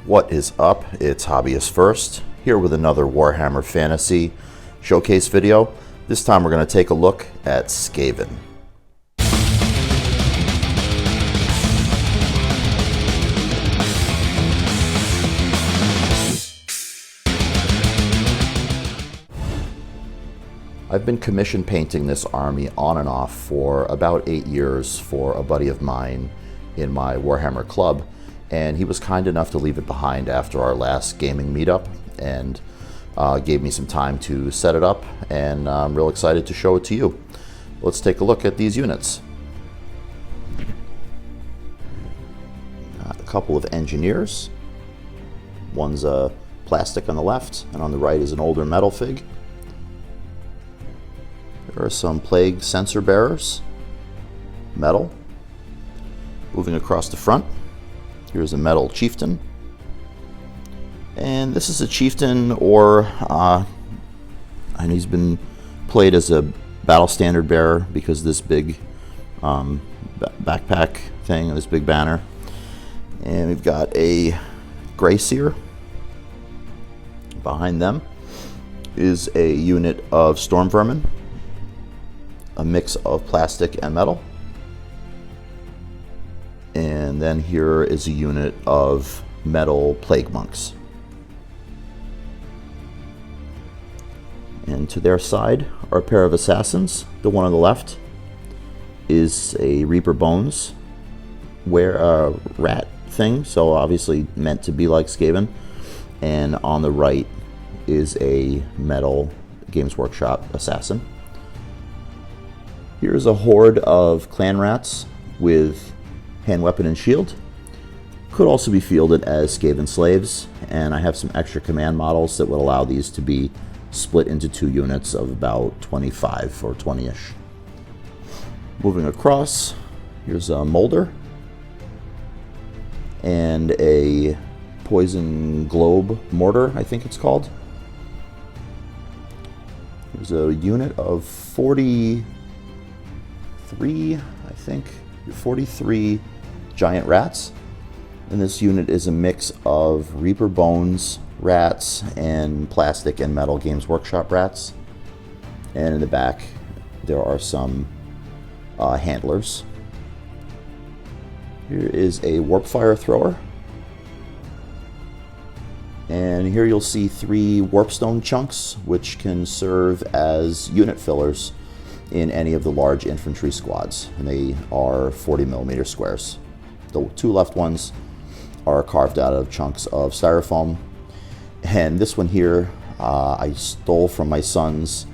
What is up? It's Hobbyist First, here with another Warhammer Fantasy showcase video. This time we're going to take a look at Skaven. I've been commission painting this army on and off for about 8 years for a buddy of mine in my Warhammer club, and he was kind enough to leave it behind after our last gaming meetup and gave me some time to set it up, and I'm real excited to show it to you. Let's take a look at these units. A couple of engineers. One's a plastic on the left, and on the right is an older metal fig. There are some plague sensor bearers, metal. Moving across the front, here's a metal chieftain. And this is a chieftain, or and he's been played as a battle standard bearer because of this big backpack thing and this big banner. And we've got a gray seer. Behind them is a unit of storm vermin, a mix of plastic and metal. And then here is a unit of metal plague monks. And to their side are a pair of assassins. The one on the left is a Reaper Bones rat thing, so obviously meant to be like Skaven. And on the right is a metal Games Workshop assassin. Here's a horde of clan rats with hand weapon and shield. Could also be fielded as Skaven slaves, and I have some extra command models that would allow these to be split into two units of about 25 or 20-ish. Moving across, here's a Molder and a Poison Globe Mortar, I think it's called. There's a unit of 43, I think, 43 giant rats. And this unit is a mix of Reaper Bones rats and plastic and metal Games Workshop rats. And in the back there are some handlers. Here is a warp fire thrower. And here you'll see 3 warpstone chunks, which can serve as unit fillers in any of the large infantry squads, and they are 40mm squares. The 2 left ones are carved out of chunks of styrofoam, and this one here I stole from my son's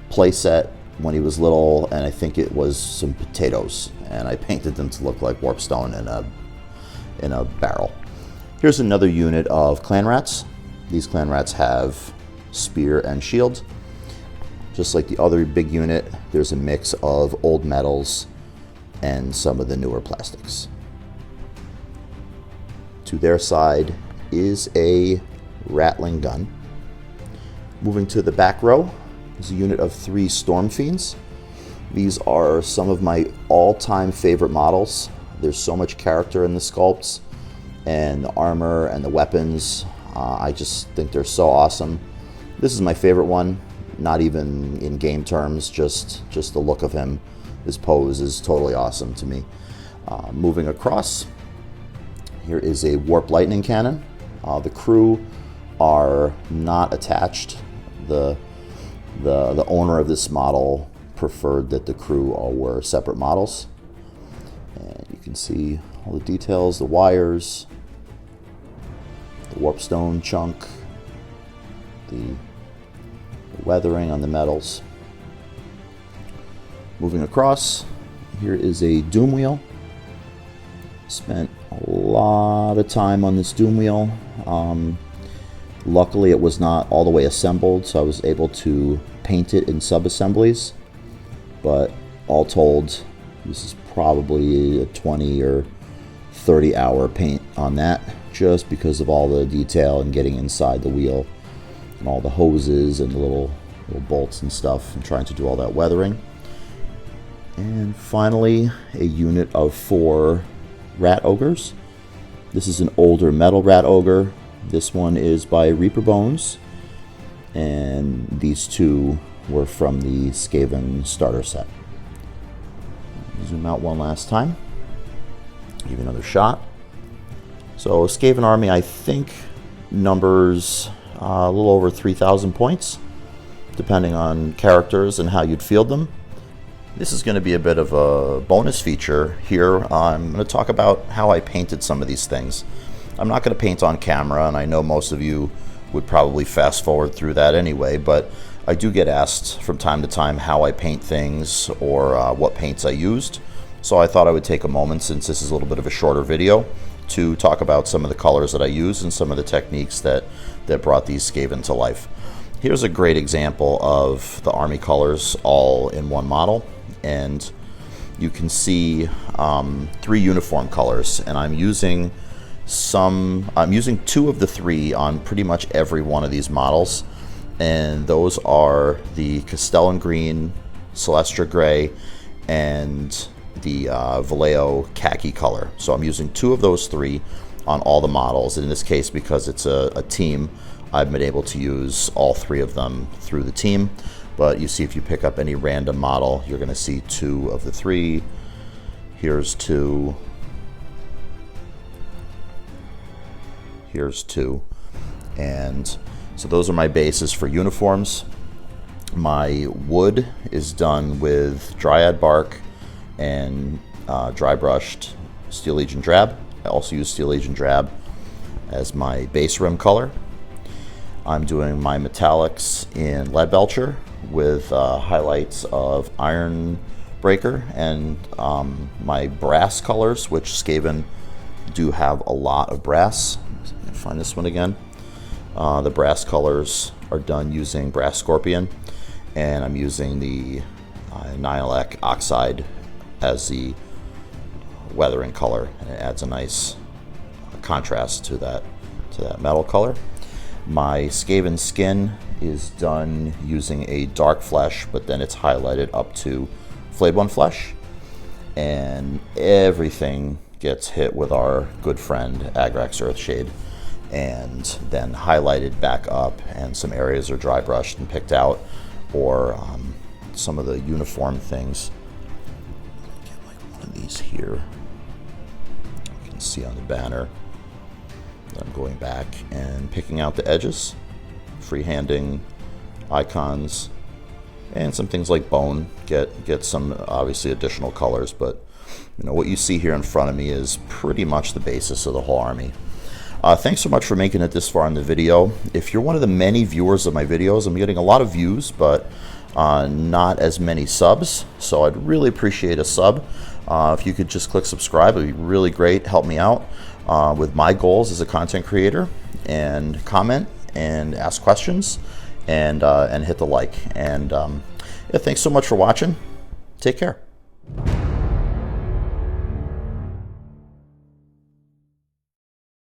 playset when he was little, and I think it was some potatoes, and I painted them to look like warpstone in a barrel. Here's another unit of clan rats. These clan rats have spear and shield. Just like the other big unit, there's a mix of old metals and some of the newer plastics. To their side is a rattling gun. Moving to the back row is a unit of 3 Storm Fiends. These are some of my all-time favorite models. There's so much character in the sculpts and the armor and the weapons. I just think they're so awesome. This is my favorite one. Not even in game terms, just the look of him. His pose is totally awesome to me. Moving across, here is a warp lightning cannon. The crew are not attached. The owner of this model preferred that the crew all were separate models. And you can see all the details, the wires, the warpstone chunk, the weathering on the metals. Moving across, here is a doom wheel. Spent a lot of time on this doom wheel. Luckily it was not all the way assembled, so I was able to paint it in sub-assemblies, but all told this is probably a 20 or 30 hour paint on that, just because of all the detail and getting inside the wheel and all the hoses and the little bolts and stuff, and trying to do all that weathering. And finally, a unit of 4 rat ogres. This is an older metal rat ogre. This one is by Reaper Bones, and these two were from the Skaven starter set. Zoom out one last time. Give you another shot. So Skaven army, I think, numbers a little over 3,000 points, depending on characters and how you'd field them. This is going to be a bit of a bonus feature here. I'm going to talk about how I painted some of these things. I'm not going to paint on camera, and I know most of you would probably fast forward through that anyway, but I do get asked from time to time how I paint things or what paints I used. So I thought I would take a moment, since this is a little bit of a shorter video, to talk about some of the colors that I used and some of the techniques that brought these Skaven to life. Here's a great example of the army colors all in one model, and you can see 3 uniform colors, and I'm using 2 of the 3 on pretty much every one of these models, and those are the Castellan Green, Celestra Gray, and the Vallejo khaki color. So I'm using 2 of those 3 on all the models. In this case, because it's a team, I've been able to use all 3 of them through the team. But you see, if you pick up any random model, you're going to see 2 of the 3. Here's 2. Here's 2. And so those are my bases for uniforms. My wood is done with Dryad bark and dry brushed Steel Legion Drab. I also use Steel Legion Drab as my base rim color. I'm doing my metallics in Lead Belcher with highlights of Iron Breaker, and my brass colors, which Skaven do have a lot of brass. Find this one again. The brass colors are done using Brass Scorpion, and I'm using the Nihilak Oxide as the weathering color, and it adds a nice contrast to that metal color. My Skaven skin is done using a dark flesh, but then it's highlighted up to Flayed One flesh, and everything gets hit with our good friend Agrax Earthshade, and then highlighted back up, and some areas are dry brushed and picked out, or some of the uniform things. Get like one of these here. You can see on the banner. I'm going back and picking out the edges, freehanding icons, and some things like bone get some obviously additional colors, but you know what you see here in front of me is pretty much the basis of the whole army. Thanks so much for making it this far in the video. If you're one of the many viewers of my videos, I'm getting a lot of views, but not as many subs, so I'd really appreciate a sub. If you could just click subscribe, it would be really great. Help me out with my goals as a content creator, and comment and ask questions, and hit the like. And yeah, thanks so much for watching. Take care.